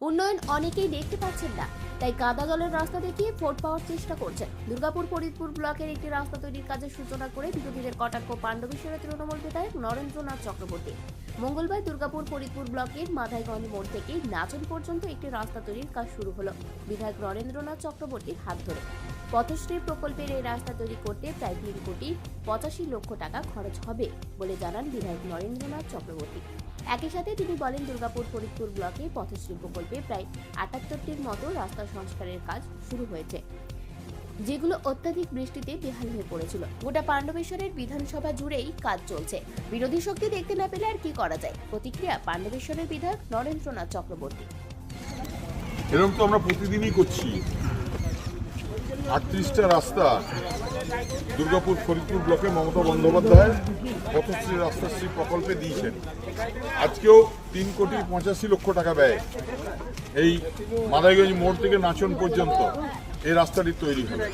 উন্নয়ন অনেকেই দেখতে পাচ্ছেন না, তাই কাদা জলের রাস্তা দেখিয়ে ভোট পাওয়ার চেষ্টা করছেন। দুর্গাপুর ফরিদপুর ব্লকের একটি রাস্তা তৈরির কাজের সূচনা করে বিরোধীদের কটাক্ষ পাণ্ডবেশ্বরের তৃণমূল বিধায়ক নরেন্দ্রনাথ চক্রবর্তী। মঙ্গলবার দুর্গাপুর ফরিদপুর ব্লকের মাধাইগঞ্জ মোড় থেকে নাচন পর্যন্ত একটি রাস্তা তৈরির কাজ শুরু হলো বিধায়ক নরেন্দ্রনাথ চক্রবর্তীর হাত ধরে। পথশ্রী প্রকল্পের এই রাস্তা তৈরি করতে প্রায় 3,85,00,000 টাকা খরচ হবে বলে জানান বিধায়ক নরেন্দ্রনাথ চক্রবর্তী। একই সাথে তিনি বলেন, দুর্গাপুর ফরিদপুর ব্লকে পথশ্রী প্রকল্পে প্রায় 78টির মতো রাস্তা সংস্কারের কাজ শুরু হয়েছে, যেগুলো অত্যাধিক বৃষ্টিতে বেহাল হয়ে পড়েছিল। গোটা পাণ্ডবেশ্বরের বিধানসভা জুড়েই কাজ চলছে। বিরোধী শক্তি দেখতে না পেলে আর কি করা যায়? প্রতিক্রিয়া পাণ্ডবেশ্বরের বিধায়ক নরেন্দ্রনাথ চক্রবর্তী। এরকম তো আমরা প্রতিদিনই করছি। 38টা রাস্তা দুর্গাপুর ফরিদপুর ব্লকে মমতা বন্দ্যোপাধ্যায় পথশ্রী রাস্তাশ্রী প্রকল্পে দিয়েছেন। আজকেও 3,85,00,000 টাকা ব্যয় এই মাদাইগঞ্জ মোড় থেকে নাচন পর্যন্ত এই রাস্তাটি তৈরি হবে।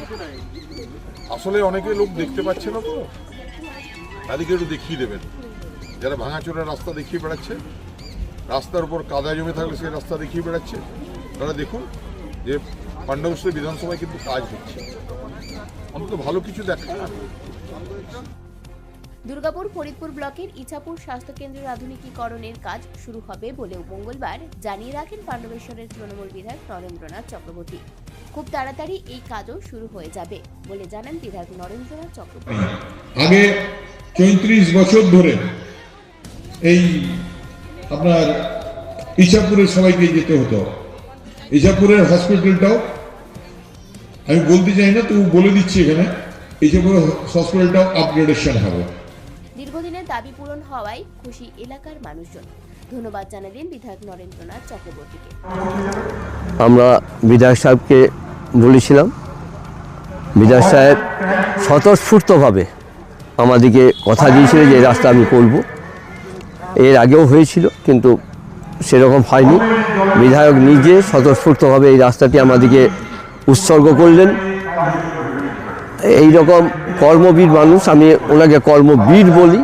আসলে অনেকে লোক দেখতে পাচ্ছে না, তো তাদেরকে একটু দেখিয়ে দেবেন। যারা ভাঙাচোরা রাস্তা দেখিয়ে বেড়াচ্ছে, রাস্তার উপর কাদা জমে থাকলে সেই রাস্তা দেখিয়ে বেড়াচ্ছে, তারা দেখুন যে পাণ্ডবেশ্বর বিধানসভায় কিন্তু কাজ হচ্ছে। অন্তত ভালো কিছু দেখা। দুর্গাপুর ফরিদপুর ব্লকের ইছাপুর স্বাস্থ্য কেন্দ্রের আধুনিকীকরণের কাজ শুরু হবে বলেও মঙ্গলবার জানিয়ে রাখেন পাণ্ডবেশ্বরের তৃণমূল বিধায়ক নরেন্দ্রনাথ চক্রবর্তী। খুব তাড়াতাড়ি এই কাজও শুরু হয়ে যাবে বলে জানান বিধায়ক নরেন্দ্রনাথ চক্রবর্তী। আগে 34 বছর ধরে এই আপনার ইছাপুরের সবাইকে যেতে হতো। ইছাপুরের হসপিটালটাও আমি বলতে চাই না, তো বলে দিচ্ছি এখানে, ইছাপুরের হসপিটালটাও আপগ্রেডেশন হবে। দীর্ঘদিনের দাবি পূরণ হওয়ায় খুশি এলাকার মানুষজন। ধন্যবাদ জানালেন বিধায়ক নরেন্দ্রনাথ চক্রবর্তীকে। আমরা বিধায়ক সাহেবকে বলেছিলাম, বিধায়ক সাহেব স্বতঃস্ফূর্তভাবে আমাদেরকে কথা দিয়েছিল যে এই রাস্তা আমি করব। এর আগেও হয়েছিল, কিন্তু সেরকম হয়নি। বিধায়ক নিজে স্বতঃস্ফূর্তভাবে এই রাস্তাটি আমাদেরকে উৎসর্গ করলেন। এই রকম কর্মবীর মানুষ, আমি ওনাকে কর্মবীর বলি।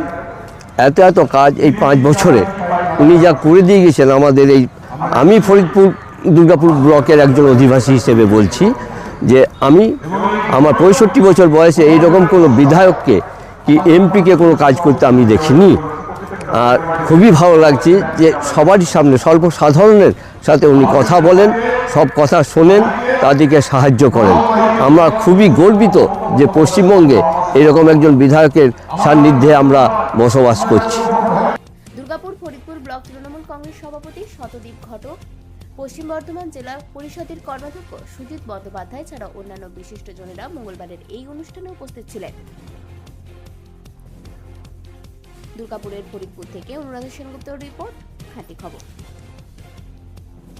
এত এত কাজ এই 5 বছরে উনি যা করে দিয়ে গেছেন আমাদের এই, আমি ফরিদপুর দুর্গাপুর ব্লকের একজন অধিবাসী হিসেবে বলছি যে আমি আমার 65 বছর বয়সে এইরকম কোনো বিধায়ককে কি এমপিকে কোনো কাজ করতে আমি দেখিনি। আর খুবই ভালো লাগছে যে সবারই সামনে সর্বসাধারণের সাথে উনি কথা বলেন, সব কথা শোনেন, তাদেরকে সাহায্য করেন। আমরা খুবই গর্বিত যে পশ্চিমবঙ্গে এরকম একজন বিধায়কের সান্নিধ্যে আমরা বসবাস করছি। দুর্গাপুর ফরিদপুর ব্লক তৃণমূল কংগ্রেস সভাপতি শতদীপ ঘটক, পশ্চিম বর্ধমান জেলা পরিষদের কর্মাধ্যক্ষ সুজিত বন্দ্যোপাধ্যায় ছাড়া অন্যান্য বিশিষ্টজনেরা মঙ্গলবারের এই অনুষ্ঠানে উপস্থিত ছিলেন। দুর্গাপুরের ফরিদপুর থেকে অনুরাধা সেনগুপ্তর রিপোর্ট, খাঁটি খবর।